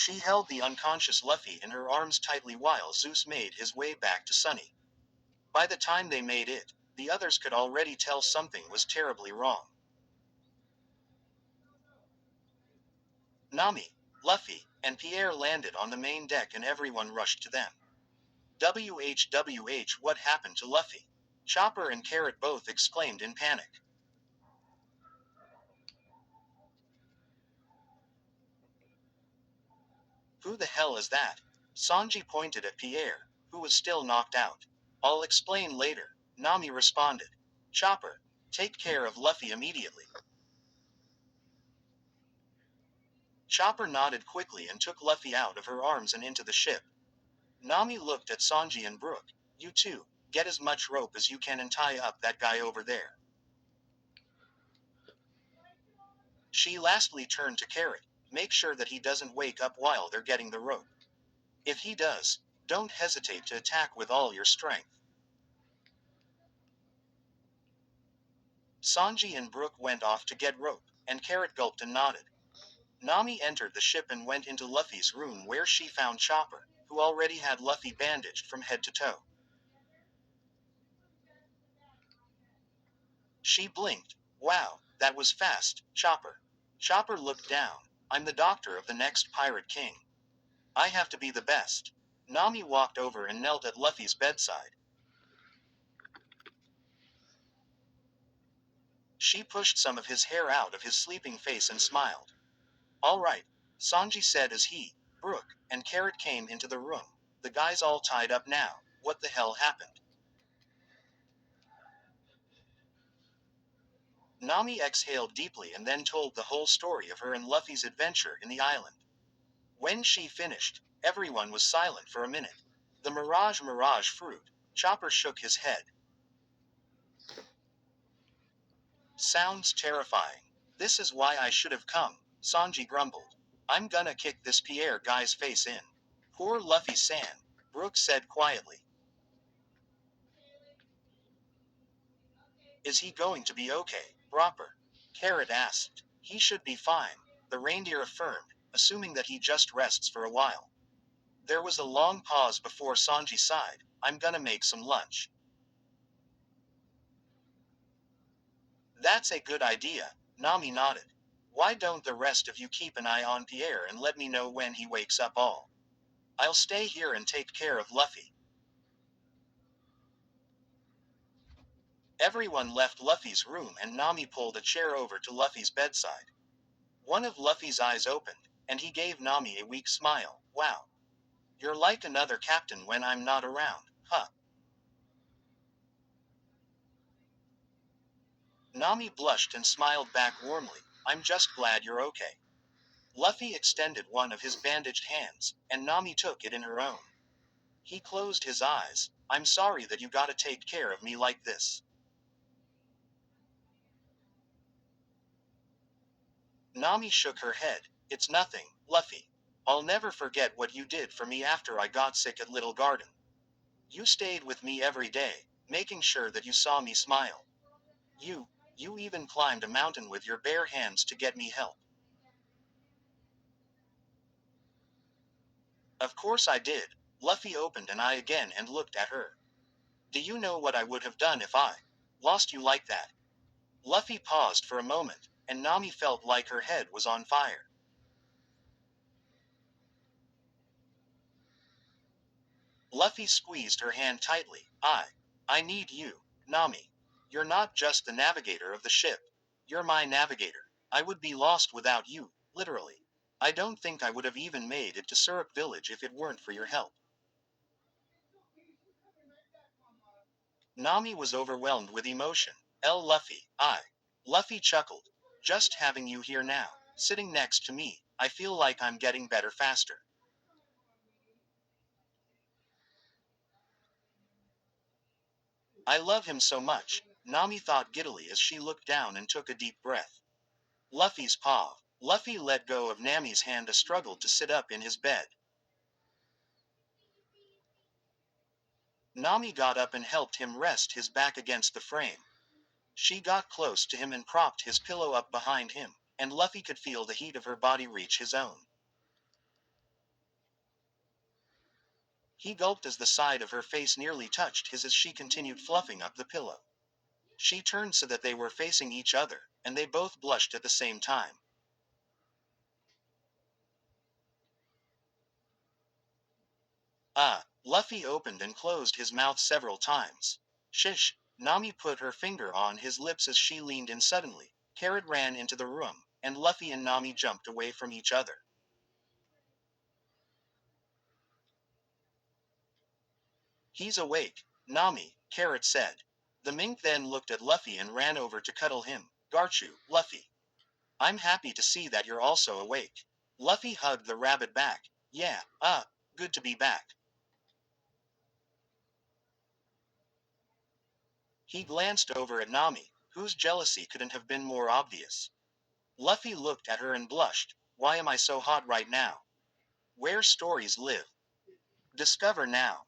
She held the unconscious Luffy in her arms tightly while Zeus made his way back to Sunny. By the time they made it, the others could already tell something was terribly wrong. Nami, Luffy, and Pierre landed on the main deck and everyone rushed to them. WHWH, what happened to Luffy? Chopper and Carrot both exclaimed in panic. Who the hell is that? Sanji pointed at Pierre, who was still knocked out. I'll explain later, Nami responded. Chopper, take care of Luffy immediately. Chopper nodded quickly and took Luffy out of her arms and into the ship. Nami looked at Sanji and Brook. You two, get as much rope as you can and tie up that guy over there. She lastly turned to Carrot. Make sure that he doesn't wake up while they're getting the rope. If he does, don't hesitate to attack with all your strength. Sanji and Brook went off to get rope, and Carrot gulped and nodded. Nami entered the ship and went into Luffy's room where she found Chopper, who already had Luffy bandaged from head to toe. She blinked. Wow, that was fast, Chopper. Chopper looked down. I'm the doctor of the next Pirate King. I have to be the best. Nami walked over and knelt at Luffy's bedside. She pushed some of his hair out of his sleeping face and smiled. All right, Sanji said as he, Brook, and Carrot came into the room. The guy's all tied up now. What the hell happened? Nami exhaled deeply and then told the whole story of her and Luffy's adventure in the island. When she finished, everyone was silent for a minute. The mirage fruit. Chopper shook his head. Sounds terrifying. This is why I should have come, Sanji grumbled. I'm gonna kick this Pierre guy's face in. Poor Luffy-san, Brook said quietly. Is he going to be okay, Proper? Carrot asked. He should be fine, the reindeer affirmed, assuming that he just rests for a while. There was a long pause before Sanji sighed. I'm gonna make some lunch. That's a good idea, Nami nodded. Why don't the rest of you keep an eye on Pierre and let me know when he wakes up all? I'll stay here and take care of Luffy. Everyone left Luffy's room and Nami pulled a chair over to Luffy's bedside. One of Luffy's eyes opened, and he gave Nami a weak smile. Wow. You're like another captain when I'm not around, huh? Nami blushed and smiled back warmly. I'm just glad you're okay. Luffy extended one of his bandaged hands, and Nami took it in her own. He closed his eyes. I'm sorry that you gotta take care of me like this. Nami shook her head. It's nothing, Luffy. I'll never forget what you did for me after I got sick at Little Garden. You stayed with me every day, making sure that you saw me smile. You even climbed a mountain with your bare hands to get me help. Of course I did. Luffy opened an eye again and looked at her. Do you know what I would have done if I lost you like that? Luffy paused for a moment, and Nami felt like her head was on fire. Luffy squeezed her hand tightly. I need you, Nami. You're not just the navigator of the ship. You're my navigator. I would be lost without you, literally. I don't think I would have even made it to Syrup Village if it weren't for your help. Nami was overwhelmed with emotion. Luffy, Luffy chuckled. Just having you here now, sitting next to me, I feel like I'm getting better faster. I love him so much, Nami thought giddily as she looked down and took a deep breath. Luffy's paw. Luffy let go of Nami's hand and struggled to sit up in his bed. Nami got up and helped him rest his back against the frame. She got close to him and propped his pillow up behind him, and Luffy could feel the heat of her body reach his own. He gulped as the side of her face nearly touched his as she continued fluffing up the pillow. She turned so that they were facing each other, and they both blushed at the same time. Luffy opened and closed his mouth several times. Shish, Nami put her finger on his lips as she leaned in suddenly. Carrot ran into the room, and Luffy and Nami jumped away from each other. He's awake, Nami, Carrot said. The mink then looked at Luffy and ran over to cuddle him. Garchu, Luffy. I'm happy to see that you're also awake. Luffy hugged the rabbit back. Yeah, good to be back. He glanced over at Nami, whose jealousy couldn't have been more obvious. Luffy looked at her and blushed. Why am I so hot right now? Where stories live. Discover now.